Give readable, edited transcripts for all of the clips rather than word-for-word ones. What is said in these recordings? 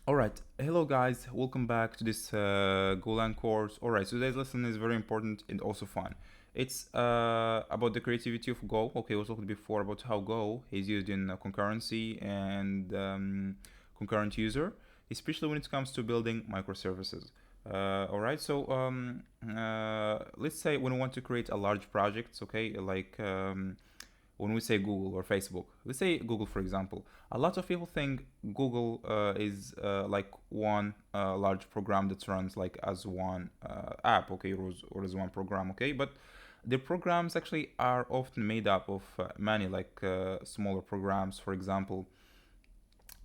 Alright, hello guys, welcome back to this Golang course. Alright, so today's lesson is very important and also fun. It's about the creativity of Go. Okay, we talked before about how Go is used in concurrency and concurrent user, especially when it comes to building microservices. Alright, so let's say when we want to create a large project, okay, like when we say Google or Facebook, let's say Google for example, a lot of people think Google is like one large program that runs like as one app, okay, or as one program, okay, but the programs actually are often made up of many like smaller programs. For example,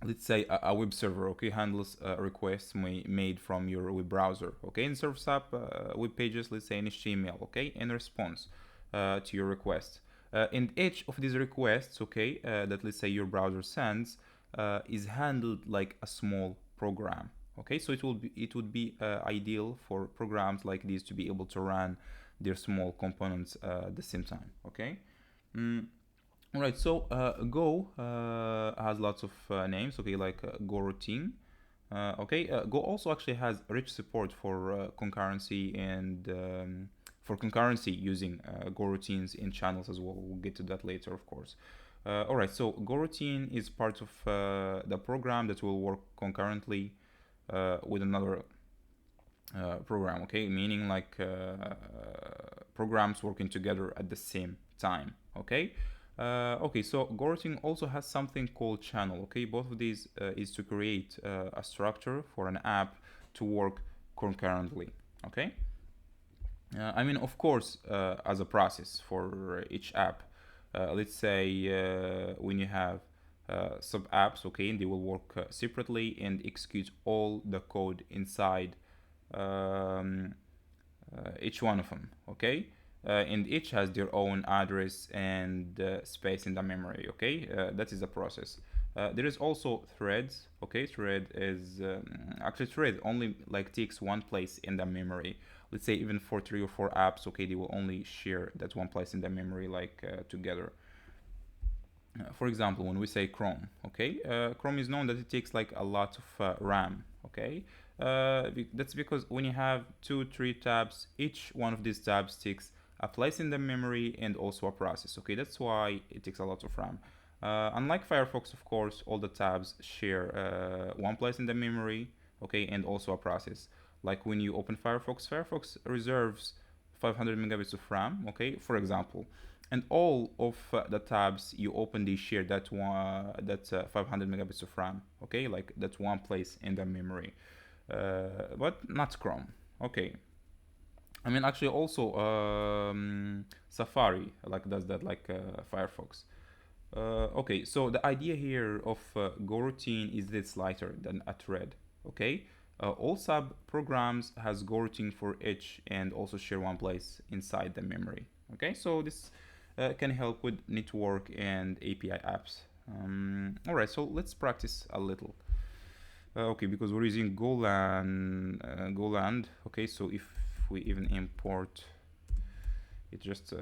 let's say a web server, okay, handles requests made from your web browser, okay, and serves up web pages, let's say in HTML, okay, in response to your request. And each of these requests, okay, that let's say your browser sends, is handled like a small program. Okay, so it would be ideal for programs like these to be able to run their small components at the same time. Okay. Mm, all right, so Go has lots of names, okay, like Go routine. Okay, Go also actually has rich support for concurrency and for concurrency using Go routines in channels as well. We'll get to that later, of course. All right, so Go routine is part of the program that will work concurrently with another program, okay, meaning like programs working together at the same time, okay. Okay, so Goroting also has something called channel, okay. Both of these is to create a structure for an app to work concurrently, okay. I mean, of course, as a process for each app, let's say when you have sub apps, okay, and they will work separately and execute all the code inside um, each one of them, okay. And each has their own address and space in the memory, okay. That is the process. There is also threads, okay. Thread is actually thread only like takes one place in the memory. Let's say even for 3 or 4 apps, okay, they will only share that one place in the memory like together. For example, when we say Chrome, okay, Chrome is known that it takes like a lot of RAM, okay. That's because when you have 2, 3 tabs, each one of these tabs takes a place in the memory and also a process, okay. That's why it takes a lot of RAM. Unlike Firefox, of course, all the tabs share one place in the memory, okay, and also a process. Like when you open Firefox, Firefox reserves 500 megabits of RAM, okay, for example, and all of the tabs you open, they share that one, that 500 megabits of RAM, okay, like that's one place in the memory, but not Chrome, okay. I mean, actually, also Safari like does that, like Firefox. Okay, so the idea here of Go routine is that it's lighter than a thread. Okay, all sub programs has Go routine for each and also share one place inside the memory. Okay, so this can help with network and API apps. All right, so let's practice a little. Okay, because we're using Golang. Okay, so if we even import it, just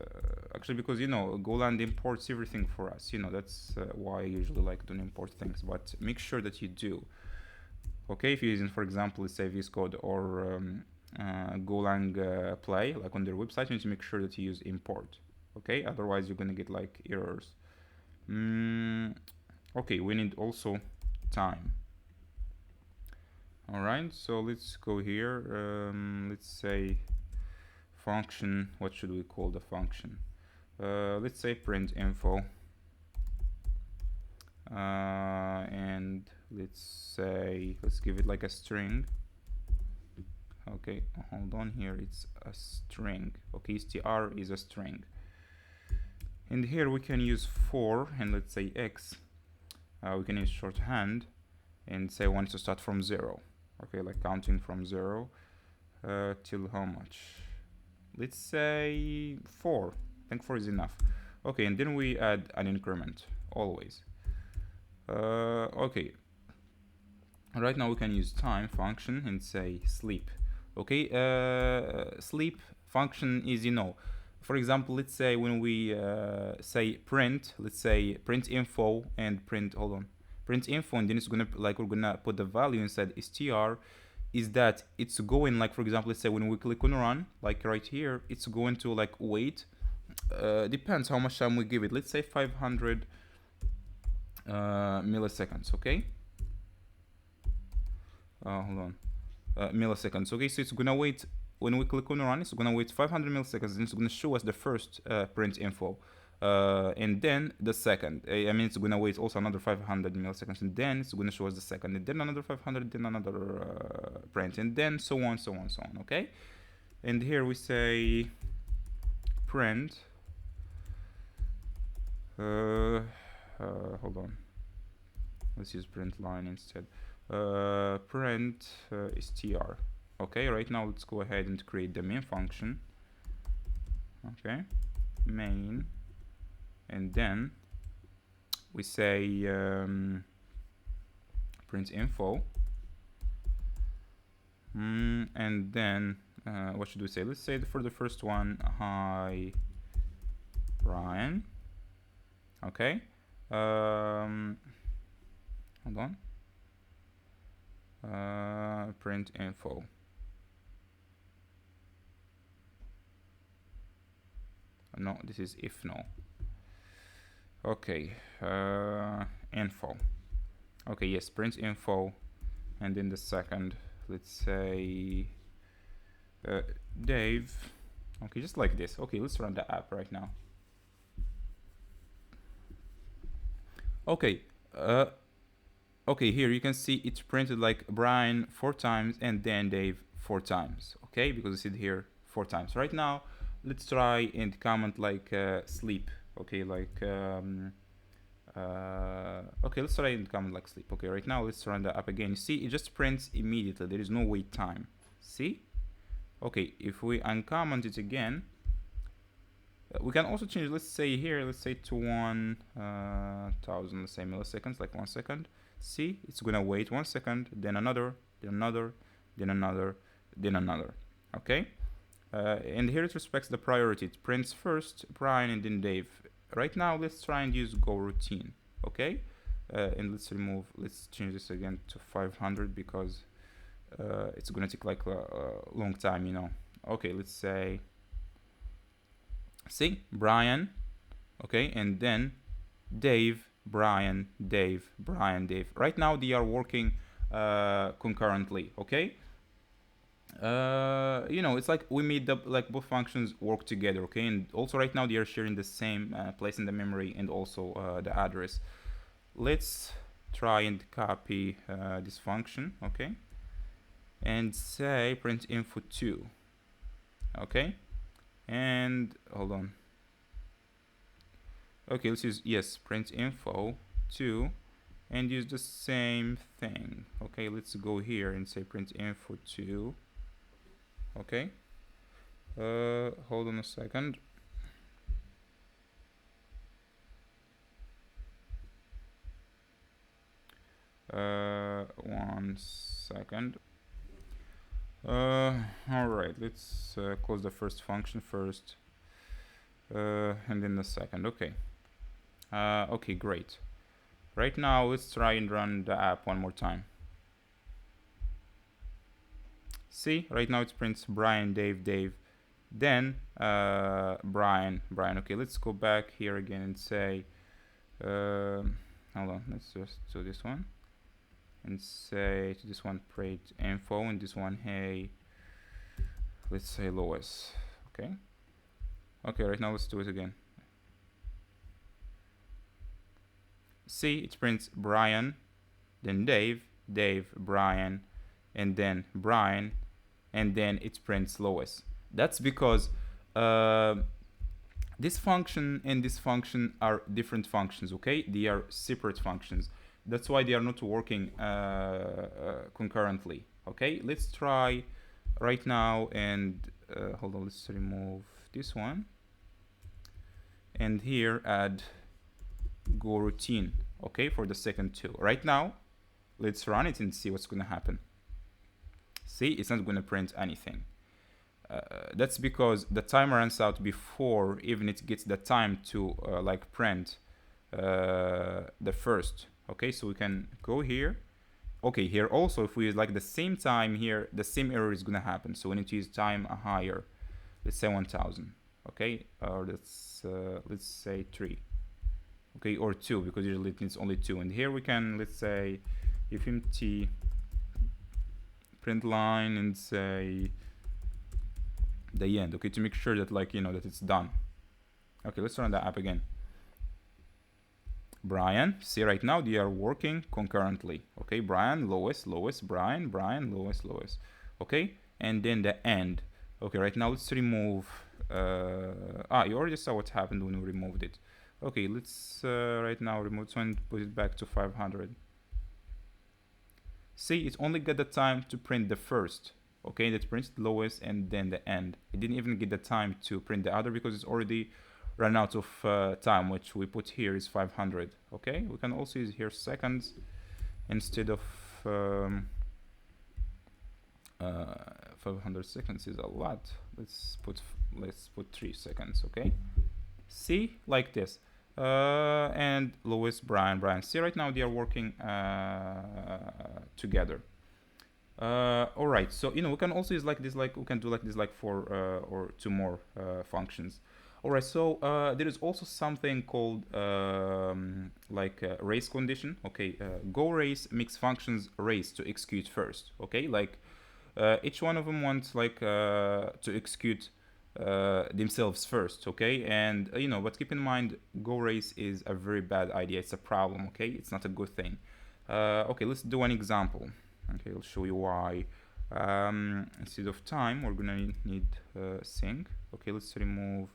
actually, because Golang imports everything for us, that's why I usually like to import things, but make sure that you do. Okay, if you're using, for example, let's say VS Code or Golang Play, like on their website, you need to make sure that you use import. Okay, otherwise you're gonna get like errors. Okay, we need also time. All right, so let's go here. Let's say function. What should we call the function? Let's say print info. And let's give it like a string. Okay, hold on here. It's a string. Okay, str is a string. And here we can use for, and let's say x. We can use shorthand and say wants to start from 0. Okay, like counting from 0 till how much? Let's say 4. I think 4 is enough. Okay, and then we add an increment always. Okay, right now we can use time function and say sleep. Okay, sleep function is, for example, let's say when we say print, let's say print info and print, hold on, print info, and then it's gonna, like, we're gonna put the value inside str, is that it's going, like, for example, let's say when we click on run, like right here, it's going to like wait, depends how much time we give it, let's say 500 milliseconds. Okay, hold on, milliseconds. Okay, so it's gonna wait, when we click on run, it's gonna wait 500 milliseconds, and it's gonna show us the first print info, and then the second. I mean, it's gonna wait also another 500 milliseconds, and then it's gonna show us the second, and then another 500, then another print, and then so on, so on, so on. Okay, and here we say print. Hold on. Let's use print line instead. Print str. Okay, right now let's go ahead and create the main function. Okay, main, and then we say print info, and then what should we say? Let's say for the first one, hi Brian. Okay, hold on, print info. No, this is if no. Okay, info. Okay, yes, print info, and then the second, let's say Dave. Okay, just like this. Okay, let's run the app right now. Okay, okay, here you can see it's printed like Brian 4 times and then Dave 4 times. Okay, because it's here 4 times. Right now, let's try and comment like sleep. Okay, like okay, let's try and comment like sleep. Okay, right now let's run the app again. You see, it just prints immediately. There is no wait time. See? Okay, if we uncomment it again, we can also change, let's say here, let's say to 1000, let's say milliseconds, like 1 second. See, it's gonna wait 1 second, then another, then another, then another, then another. Okay, and here it respects the priority. It prints first Brian and then Dave. Right now, let's try and use go routine. Okay, and let's change this again to 500 because it's gonna take like a long time, you know. Okay, let's say, see, Brian, okay, and then Dave, Brian, Dave, Brian, Dave. Right now they are working concurrently. Okay, you know, it's like we made the like both functions work together. Okay, and also right now they are sharing the same place in the memory and also the address. Let's try and copy this function. Okay, and say print info 2. Okay, and hold on. Okay, let's use, yes, print info 2 and use the same thing. Okay, let's go here and say print info 2. Okay, hold on a second. One second. All right, let's close the first function first, and then the second. Okay. Okay, great. Right now, let's try and run the app one more time. See, right now it prints Brian, Dave, Dave, then Brian, Brian. Okay, let's go back here again and say, hold on, let's just do this one. And say to this one print info, and this one, hey, let's say Lois. Okay. Okay, right now let's do it again. See, it prints Brian, then Dave, Dave, Brian, and then Brian, and then it prints Lois. That's because this function and this function are different functions. Okay, they are separate functions. That's why they are not working concurrently. Okay, let's try right now and hold on, let's remove this one and here add go routine. Okay, for the second two. Right now, let's run it and see what's gonna happen. See, it's not gonna print anything. That's because the timer runs out before even it gets the time to like print the first Okay, so we can go here. Okay, here also, if we use like the same time here, the same error is gonna happen. So we need to use time higher. Let's say 1000. Okay, or let's say 3. Okay, or 2, because usually it needs only 2. And here we can, let's say, if empty print line and say the end. Okay, to make sure that, like, you know, that it's done. Okay, let's run the app again. Brian, see, right now they are working concurrently. Okay, Brian, Lois, Lois, Brian, Brian, Lois, Lois. Okay, and then the end. Okay, right now let's remove. You already saw what happened when we removed it. Okay, let's right now remove this one and put it back to 500. See, it only got the time to print the first. Okay, that prints the lowest and then the end. It didn't even get the time to print the other because it's already run out of time, which we put here is 500. Okay, we can also use here seconds instead of 500 seconds is a lot. Let's put 3 seconds. Okay, see, like this. And Louis, Brian. See, right now they are working together. All right, so you know we can also use like this, like we can do like this, like for or 2 more functions. All right, so there is also something called like race condition. Okay, Go race makes functions race to execute first. Okay, like each one of them wants like to execute themselves first. Okay, and you know, but keep in mind, Go race is a very bad idea. It's a problem. Okay, it's not a good thing. Okay, let's do an example. Okay, I'll show you why. Instead of time, we're gonna need sync. Okay, let's remove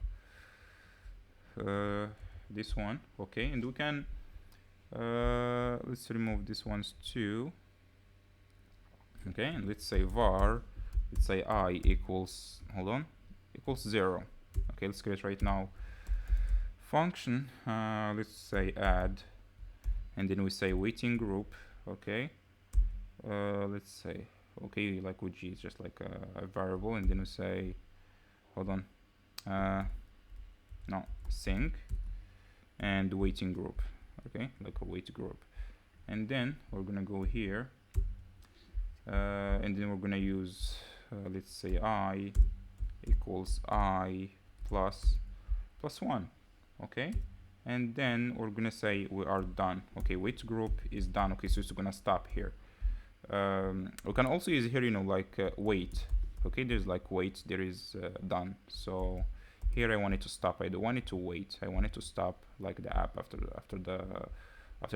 this one. Okay, and we can let's remove this ones too. Okay, and let's say var, let's say I equals, equals 0. Okay, let's create right now function. Let's say add, and then we say waiting group. Okay, let's say, okay, like with G, it's just like a variable, and then we say, no, sync and waiting group. Okay, like a wait group, and then we're gonna go here, and then we're gonna use let's say I equals I plus 1. Okay, and then we're gonna say we are done. Okay, wait group is done. Okay, so it's gonna stop here. We can also use here, you know, like wait. Okay, there's like wait, there is done. So here I want it to stop. I don't want it to wait. I want it to stop, like the app after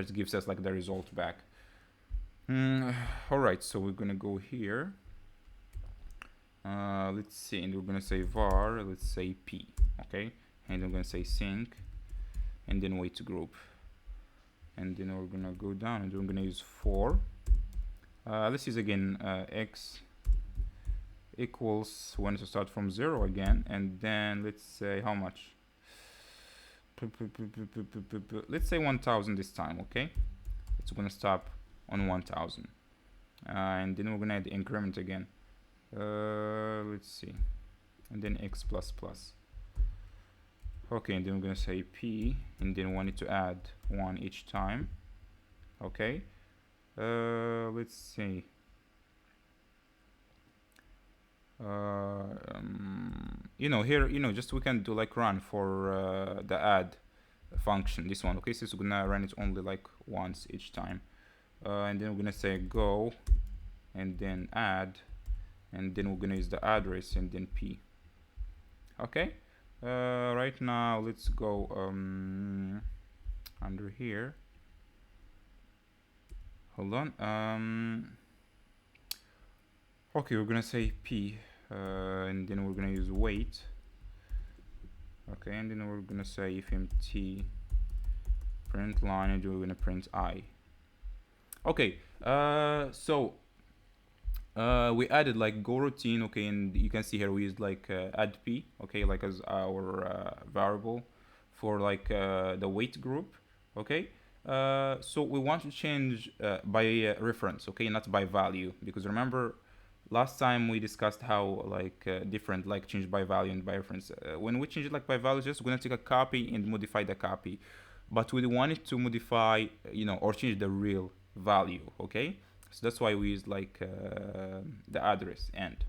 it gives us like the result back. All right, so we're gonna go here. Let's see, and we're gonna say var, let's say p. Okay, and we're gonna say sync, and then wait group, and then we're gonna go down and we're gonna use for. Let's use again x equals, when to start from 0 again, and then let's say how much. Let's say 1000 this time. Okay, it's gonna stop on 1000, and then we're gonna add the increment again. Let's see, and then x plus plus. Okay, and then we're gonna say p, and then we want it to add 1 each time. Okay, let's see. You know, here, you know, just we can do like run for the add function, this one. Okay, so it's gonna run it only like once each time, and then we're gonna say go, and then add, and then we're gonna use the address and then p. Okay, right now let's go under here. Hold on. Okay, we're gonna say p, and then we're gonna use wait. Okay, and then we're gonna say if empty print line, and we're gonna print I. Okay, so we added like go routine. Okay, and you can see here we used like add p. Okay, like as our variable for like the wait group. Okay, so we want to change by reference. Okay, not by value, because remember last time we discussed how like different like change by value and by reference. When we change it like by value, just gonna take a copy and modify the copy. but we want it to modify, or change the real value. Okay, so that's why we use like the address end.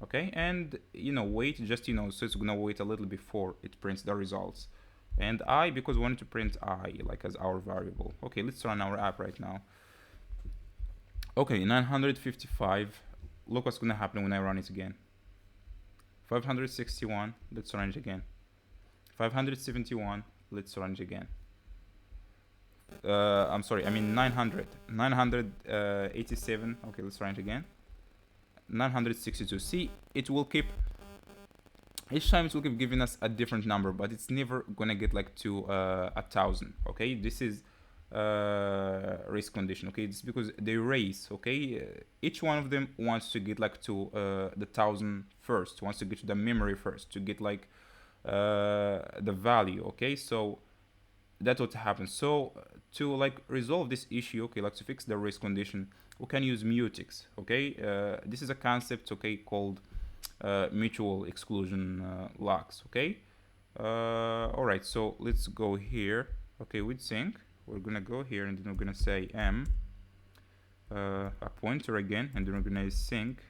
Okay, and wait, just so it's gonna wait a little before it prints the results. And I, because we wanted to print I like as our variable. Okay, let's run our app right now. Okay, 955. Look what's gonna happen when I run it again. 561. Let's run it again. 571. Let's run it again. I'm sorry, I mean 900. 987. Okay, let's run it again. 962. See, it will keep, each time it will keep giving us a different number, but it's never gonna get like to 1,000. Okay, this is race condition. Okay, it's because they race. Okay, each one of them wants to get like to the 1,000 first, wants to get to the memory first, to get like the value. Okay, so that's what happens. So to like resolve this issue, okay, like to fix the race condition, we can use Mutex. Okay, this is a concept, okay, called mutual exclusion locks. Okay, all right, so let's go here. Okay, with sync, we're gonna go here and then we're gonna say m a pointer again, and then we're gonna use sync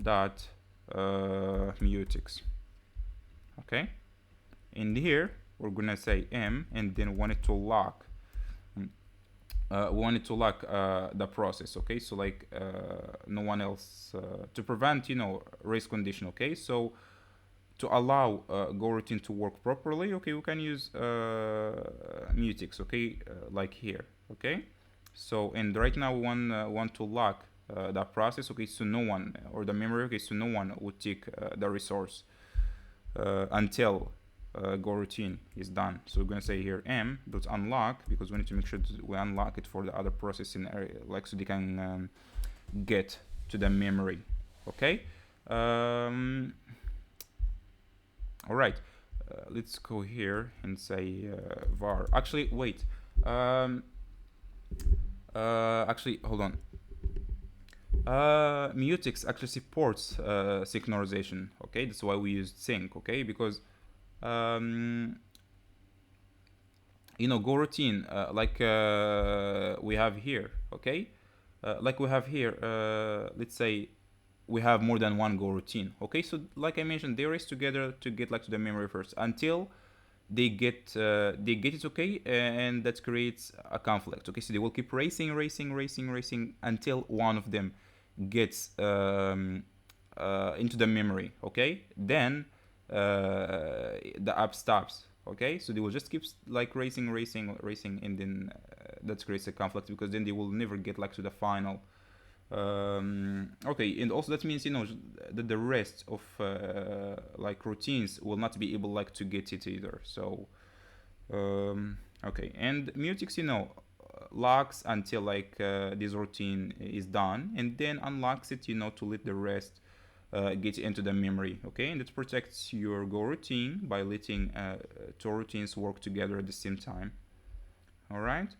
dot mutex. Okay, in here we're gonna say m, and then want it to lock. We want it to lock the process. Okay, so like no one else, to prevent race condition. Okay, so to allow go routine to work properly, okay, we can use mutex. Okay, like here. Okay, so and right now we want to lock that process. Okay, so no one, or the memory. Okay, so no one would take the resource until go routine is done. So we're gonna say here m dot unlock, because we need to make sure that we unlock it for the other process in area, like so they can get to the memory. Okay. All right. Let's go here and say var. Actually, wait. Actually, hold on. Mutex actually supports synchronization. Okay, that's why we used sync. Okay, because go routine, like we have here. Okay, like we have here, let's say we have more than one go routine. Okay, so like I mentioned, they race together to get like to the memory first until they get it. Okay, and that creates a conflict. Okay, so they will keep racing until one of them gets into the memory. Okay, then the app stops. Okay, so they will just keep like racing, and then that creates a conflict, because then they will never get like to the final. Okay, and also that means that the rest of like routines will not be able like to get it either. So okay, and Mutex locks until like this routine is done, and then unlocks it to let the rest get into the memory. Okay, and it protects your go routine by letting two routines work together at the same time. All right.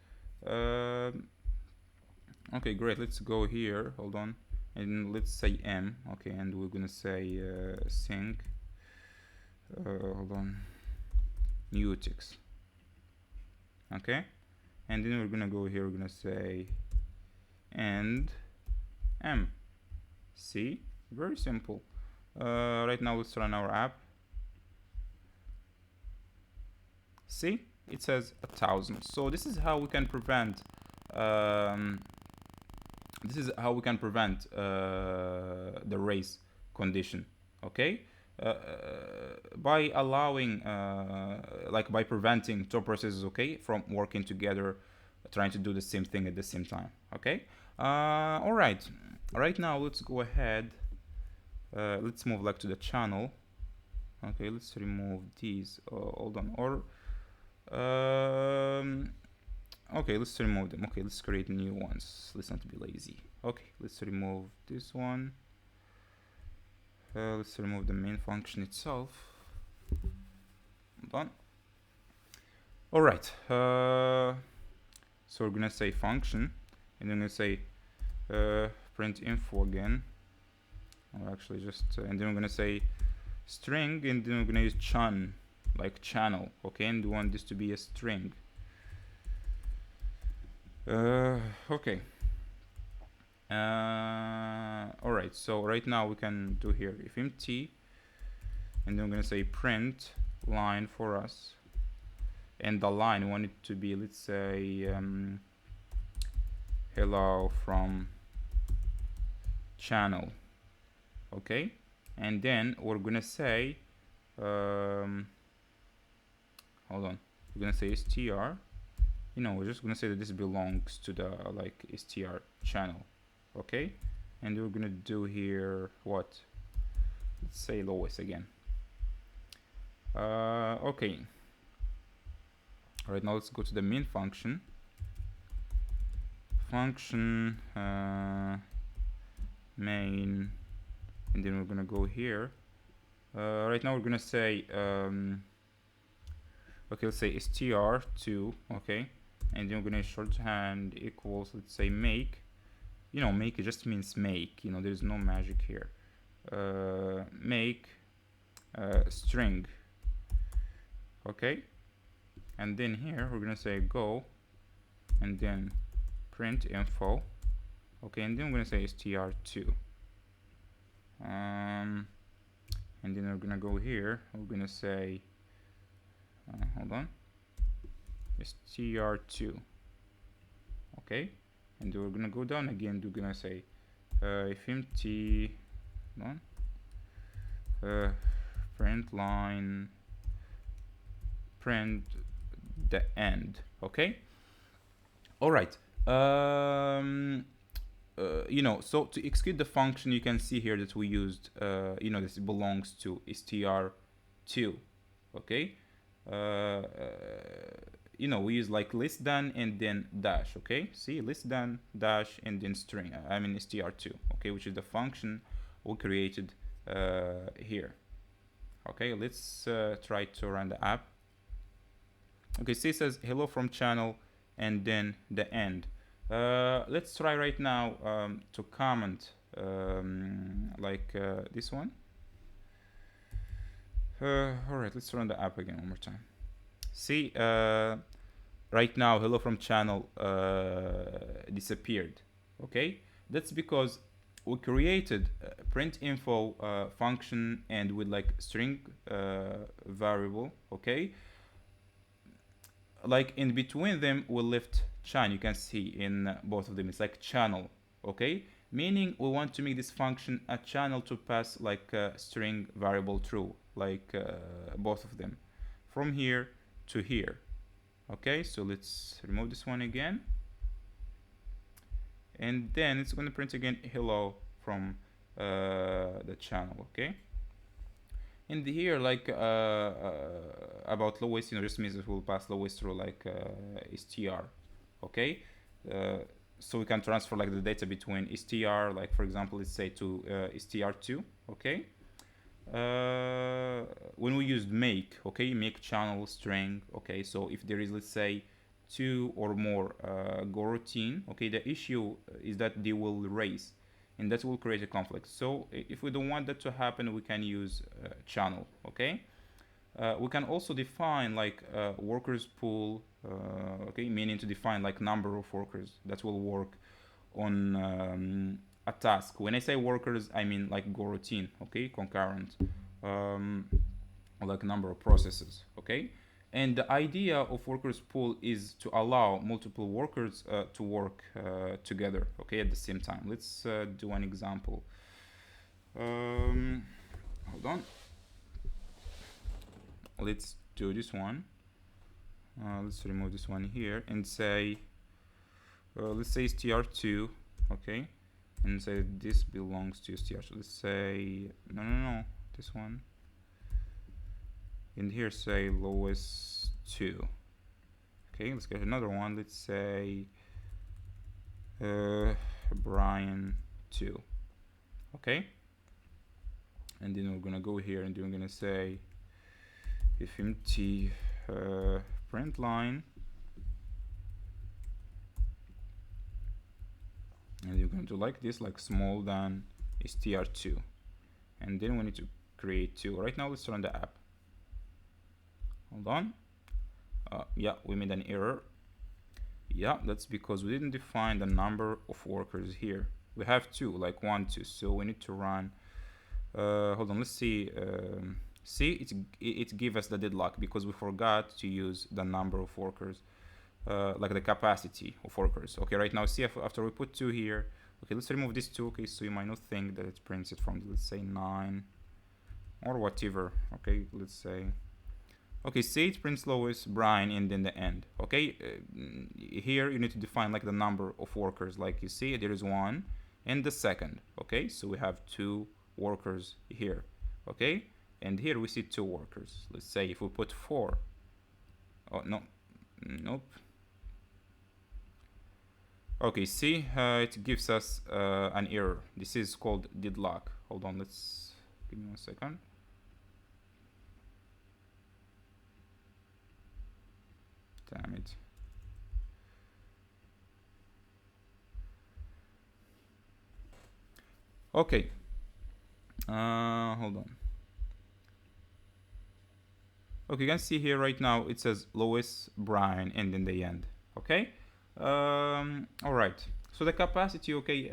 Okay, great. Let's go here. Hold on, and let's say m. Okay, and we're gonna say sync. Hold on, mutex. Okay, and then we're gonna go here. We're gonna say and m. See, very simple. Right now, let's run our app. See, it says 1,000. So this is how we can prevent. This is how we can prevent the race condition. Okay, by allowing, like by preventing two processes, okay, from working together, trying to do the same thing at the same time. Okay. All right. Right now, let's go ahead. Let's move like to the channel. Okay, let's remove these. Hold on. Or okay, let's remove them. Okay, let's create new ones. Let's not be lazy. Okay, let's remove this one. Let's remove the main function itself. Done. All right. So we're gonna say function, and then we're gonna say print info again. Or actually just, and then we're gonna say string, and then we're gonna use like channel. Okay, and we want this to be a string. Okay. All right, so right now we can do here if empty, and then I'm gonna say print line for us, and the line we want it to be, let's say, hello from channel. Okay, and then we're gonna say hold on, we're gonna say str, you know, we're just gonna say that this belongs to the like str channel. Okay, and we're gonna do here what, let's say lowest again. Okay, all right, now let's go to the main function main, and then we're gonna go here. Right now we're gonna say okay, let's say str2. Okay, and then we're gonna shorthand equals, let's say make. You know, make, it just means make, you know, there's no magic here. Make string. Okay, and then here we're gonna say go, and then print info. Okay, and then we're gonna say str2. And then we're gonna go here, we're gonna say hold on, str2. Okay, and we're gonna go down again, we're gonna say if empty, print line, print the end. Okay, all right. You know, so to execute the function, you can see here that we used you know, this belongs to str2. Okay, you know, we use like less than and then dash. Okay, see, less than dash and then string, I mean str2. Okay, which is the function we created here. Okay, let's try to run the app. Okay, so it says hello from channel and then the end. Let's try right now to comment like this one. All right, let's run the app again one more time. See, right now hello from channel disappeared. Okay, that's because we created print info function and with like string variable. Okay, like in between them we left channel. You can see in both of them it's like channel. Okay, meaning we want to make this function a channel to pass like a string variable true, like both of them from here to here. Okay, so let's remove this one again, and then it's going to print again hello from the channel. Okay, and here like about lowest, you know, just means it will pass lowest through like str. Okay, so we can transfer like the data between str, like for example, let's say to str2. Okay, when we used make, okay, make channel string. Okay, so if there is, let's say, two or more coroutine, okay, the issue is that they will race, and that will create a conflict. So if we don't want that to happen, we can use channel. Okay, we can also define like workers pool. Okay, meaning to define like number of workers that will work on a task. When I say workers, I mean like coroutine. Okay, concurrent, like number of processes. Okay, and the idea of workers pool is to allow multiple workers to work together. Okay, at the same time. Let's do an example. Hold on. Let's do this one. Let's remove this one here and say, let's say str2. Okay, and say this belongs to str. So let's say no, this one. And here say lowest 2. Okay, let's get another one. Let's say Brian 2. Okay, and then we're gonna go here and we're gonna say if empty print line, and you're going to like this, like small than str2, and then we need to create 2. Right now let's run the app. Hold on. Yeah, we made an error. Yeah, that's because we didn't define the number of workers here. We have two, like 1, 2. So we need to run. Hold on, let's see. See, it gives us the deadlock because we forgot to use the number of workers, like the capacity of workers. Okay, right now, see, after we put 2 here, okay, let's remove this 2. Okay, so you might not think that it prints it from, let's say, 9 or whatever. Okay, let's say. Okay, say it prints Lois, Brian, and then the end. Okay, here you need to define like the number of workers. Like you see, there is 1 and the second. Okay, so we have 2 workers here. Okay, and here we see 2 workers. Let's say if we put 4. Oh no, nope. Okay, see, it gives us an error. This is called deadlock. Hold on, let's give me 1 second. Damn it. Okay. Hold on. Okay, you can see here right now it says Lois, Brian, and in the end. Okay. All right. So the capacity, okay,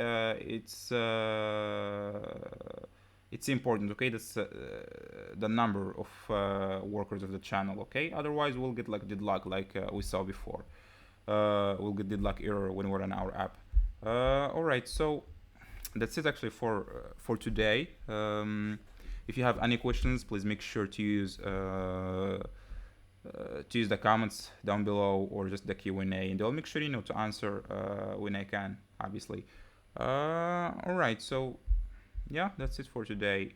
it's important. Okay, that's the number of workers of the channel. Okay. Otherwise, we'll get like deadlock, like we saw before. We'll get deadlock error when we're on our app. All right. So that's it actually for today. If you have any questions, please make sure to use the comments down below or just the Q&A, and I'll make sure to answer when I can, obviously. All right, so yeah, that's it for today.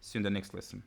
See you in the next lesson.